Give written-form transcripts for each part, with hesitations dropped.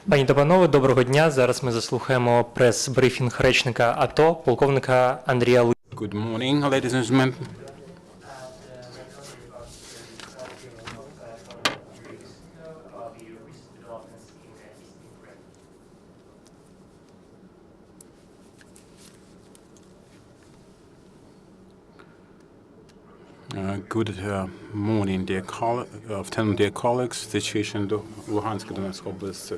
Пані та панове, доброго дня. Зараз ми заслухаємо прес-брифінг речника АТО, полковника Андрія Lysenko. Good morning, ladies and gentlemen. Good morning, afternoon, dear colleagues. Situation in Luhansk and Donetsk Oblast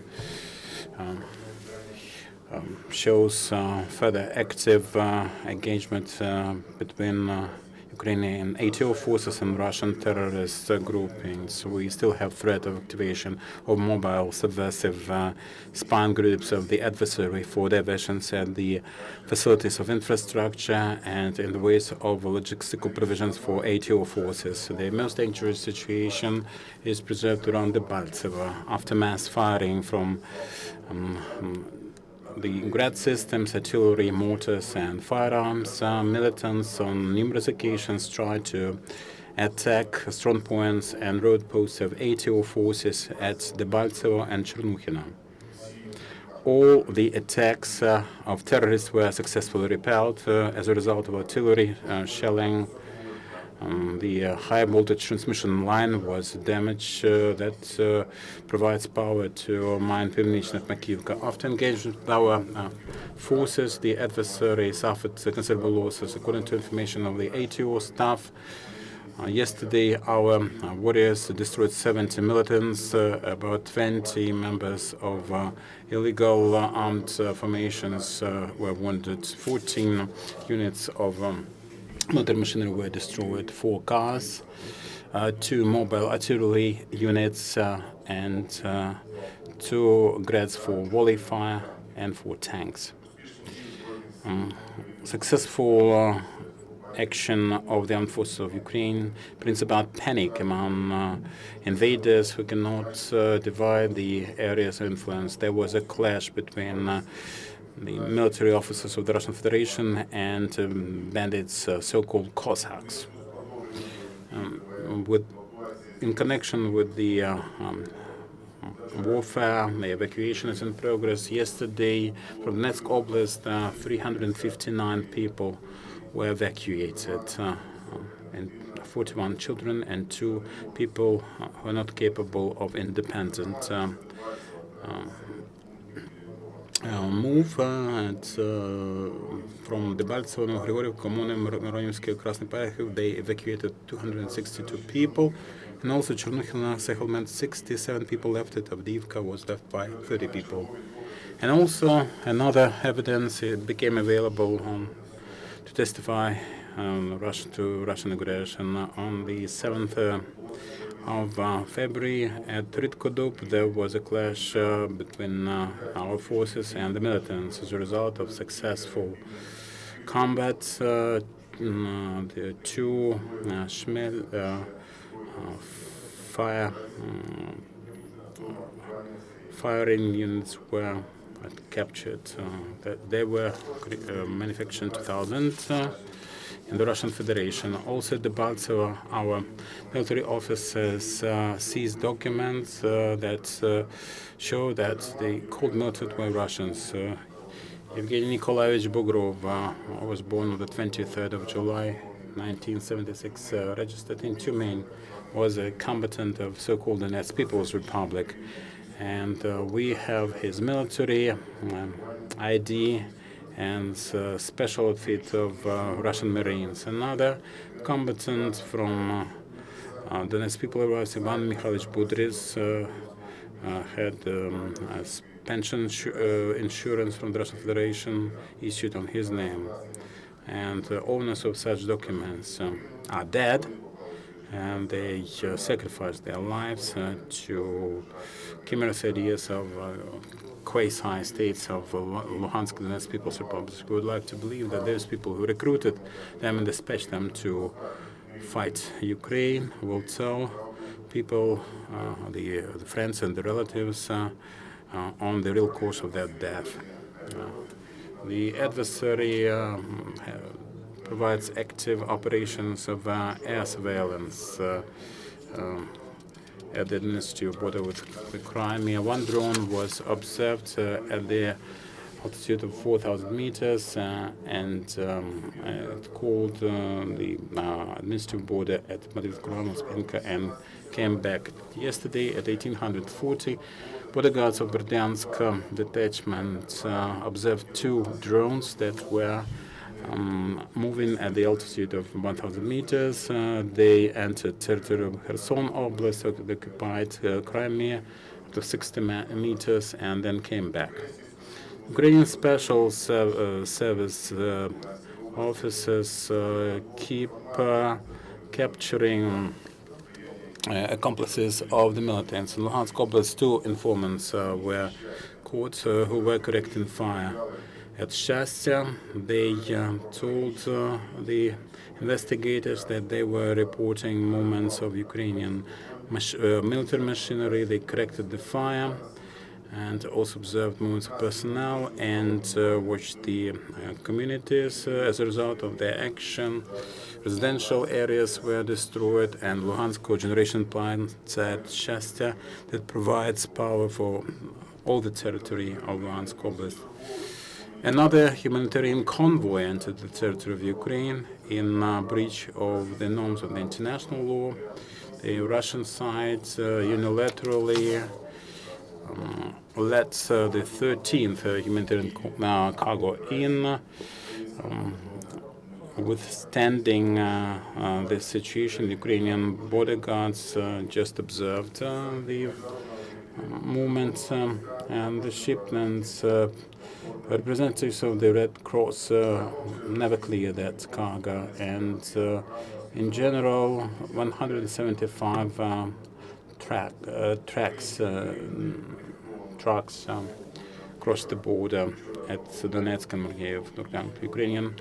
shows further active engagement between Ukrainian ATO forces and Russian terrorist groupings. We still have threat of activation of mobile subversive spying groups of the adversary for diversions at the facilities of infrastructure and in the ways of logistical provisions for ATO forces. The most dangerous situation is preserved around the Baltsevo after mass firing from the Grad systems, artillery, mortars, and firearms. Militants on numerous occasions tried to attack strong points and road posts of ATO forces at Debaltsevo and Chernuhino. All the attacks of terrorists were successfully repelled as a result of artillery shelling. The high voltage transmission line was damaged that provides power to mine Pivnichna-Makivka. After engagement with our forces, the adversary suffered considerable losses. According to information of the ATO staff, yesterday our warriors destroyed 70 militants, about 20 members of illegal armed formations were wounded, 14 units of military machinery were destroyed, 4 cars, 2 mobile artillery units, and 2 Grads for volley fire and 4 tanks. Successful action of the armed forces of Ukraine brings about panic among invaders who cannot divide the areas of influence. There was a clash between the military officers of the Russian Federation and bandits, so-called Cossacks. In connection with the warfare, the evacuation is in progress. Yesterday, from Donetsk Oblast, 359 people were evacuated, and 41 children and 2 people who are not capable of independent move from Debaltsevo, Novogrigorivka, Kommuny, Mironivsky, Krasny Payakhov. They evacuated 262 people, and also Chernuhino settlement, 67 people left it. Avdiivka was left by 30 people. And also another evidence became available to testify to Russian aggression. On the 7th of February at Ritkodub, there was a clash between our forces and the militants. As a result of successful combat, the 2 Shmel firing units were captured. They were manufactured in 2000 in the Russian Federation. Also at Debaltsevo, our military officers seized documents that show that the cold military were Russians. Evgeny Nikolaevich Bugrov was born on the 23rd of July 1976, registered in Tumen, was a combatant of so-called Donetsk People's Republic. And we have his military ID and special outfit of Russian Marines. Another combatant from Donetsk People was Ivan Mikhailovich Budris, had pension insurance from the Russian Federation issued on his name. And owners of such documents are dead, and they sacrificed their lives to chimera ideas of quasi-states of Luhansk and Donetsk People's Republic. We would like to believe that those people who recruited them and dispatched them to fight Ukraine will tell people, the friends and the relatives, on the real cause of their death. The adversary provides active operations of air surveillance at the administrative border with the Crimea. One drone was observed at the altitude of 4,000 meters and it called the administrative border at Lysenko and came back yesterday at 1840. Border guards of Berdyansk detachment observed 2 drones that were moving at the altitude of 1,000 meters. They entered territory of Kherson Oblast, occupied Crimea to 60 meters, and then came back. Ukrainian Special Service officers keep capturing accomplices of the militants. In Luhansk Oblast, 2 informants were caught who were correcting fire. At Shastya, they told the investigators that they were reporting movements of Ukrainian military machinery. They corrected the fire and also observed movements of personnel and watched the communities. As a result of their action, residential areas were destroyed, and Luhansk cogeneration plant at Shastya that provides power for all the territory of Luhansk Oblast. Another humanitarian convoy entered the territory of Ukraine in breach of the norms of the international law. The Russian side unilaterally let the 13th humanitarian cargo in, withstanding this situation. Ukrainian border guards just observed the movements and the shipments. Representatives of the Red Cross never cleared that cargo, and in general, 175 trucks crossed the border at Donetsk and Luhansk. Ukrainian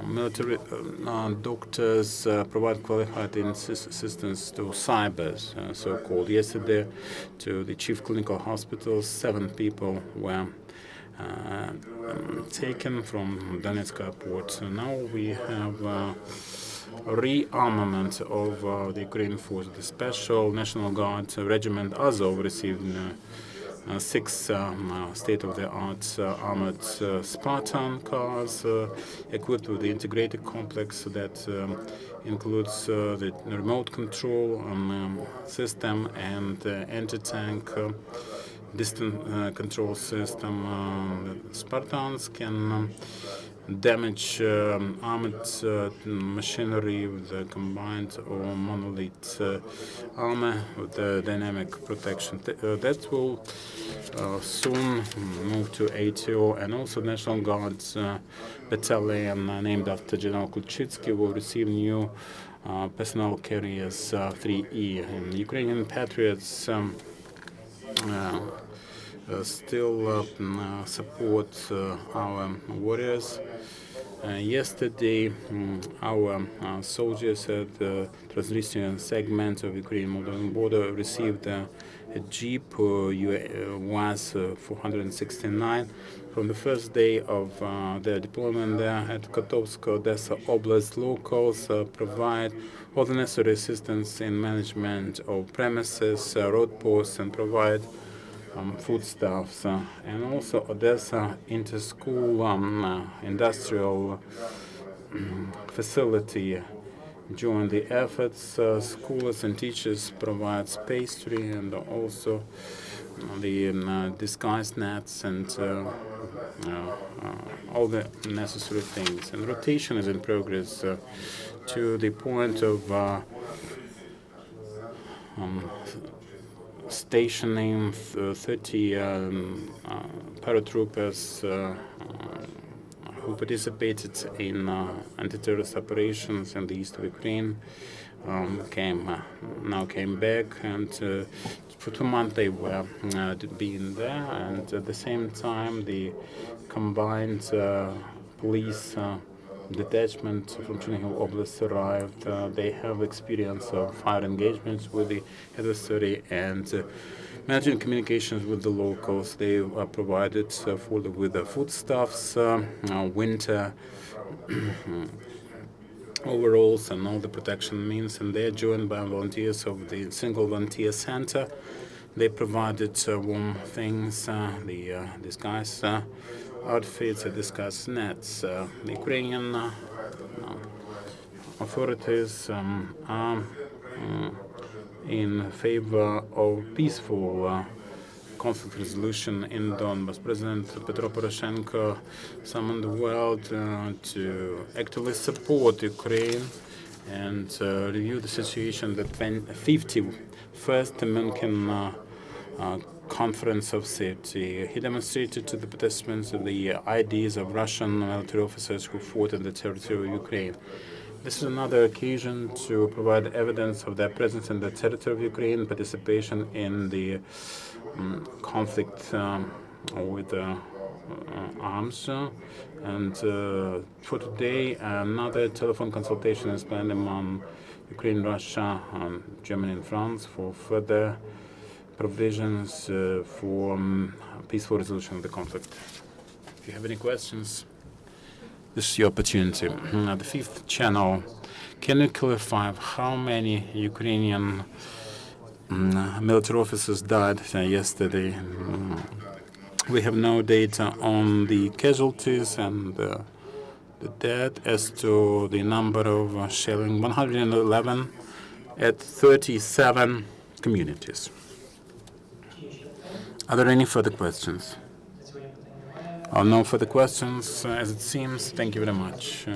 military doctors provide qualified assistance to cybers, so-called. Yesterday, to the chief clinical hospitals, 7 people were taken from Donetsk airport. So now we have rearmament of the Ukrainian forces. The Special National Guard Regiment Azov received 6 state-of-the-art armored Spartan cars equipped with the integrated complex that includes the remote control system and anti-tank distant control system. Spartans can damage armored machinery with a combined or monolith armor with dynamic protection. That will soon move to ATO, and also National Guard's battalion named after General Kulchitsky will receive new personnel carriers 3E. And Ukrainian Patriots still support our warriors. Yesterday, our soldiers at the Transnistrian segment of Ukraine-Moldovan border received a Jeep UAZ 469 from the first day of their deployment there at Kotovsk, Odessa Oblast. Locals provide all the necessary assistance in management of premises, road posts, and provide foodstuffs. And also Odessa Inter-School Industrial Facility joined the efforts. Schools and teachers provide pastry and also the disguise nets and all the necessary things. And rotation is in progress to the point of stationing 30 paratroopers who participated in anti-terrorist operations in the east of Ukraine now came back, and for 2 months they were being there, and at the same time the combined police detachment from Chernihiv Oblast arrived. They have experience of fire engagements with the adversary and managing communications with the locals. They are provided with the foodstuffs, winter overalls and all the protection means, and they're joined by volunteers of the single volunteer center. They provided warm things, the disguise outfits, the disguise nets. The Ukrainian authorities are in favor of peaceful conflict resolution in Donbas. President Petro Poroshenko summoned the world to actively support Ukraine and review the situation. The 51st München Conference of Safety. He demonstrated to the participants the IDs of Russian military officers who fought in the territory of Ukraine. This is another occasion to provide evidence of their presence in the territory of Ukraine, participation in the conflict with arms. And for today, another telephone consultation is planned among Ukraine, Russia, Germany, and France for further provisions for peaceful resolution of the conflict. If you have any questions, this is your opportunity. The fifth channel, can you clarify how many Ukrainian military officers died yesterday? We have no data on the casualties and the dead. As to the number of shelling, 111 at 37 communities. Are there any further questions? No further questions, as it seems. Thank you very much.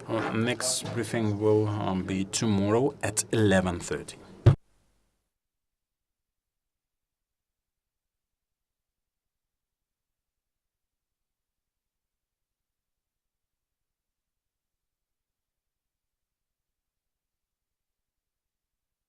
Our next briefing will be tomorrow at 11:30.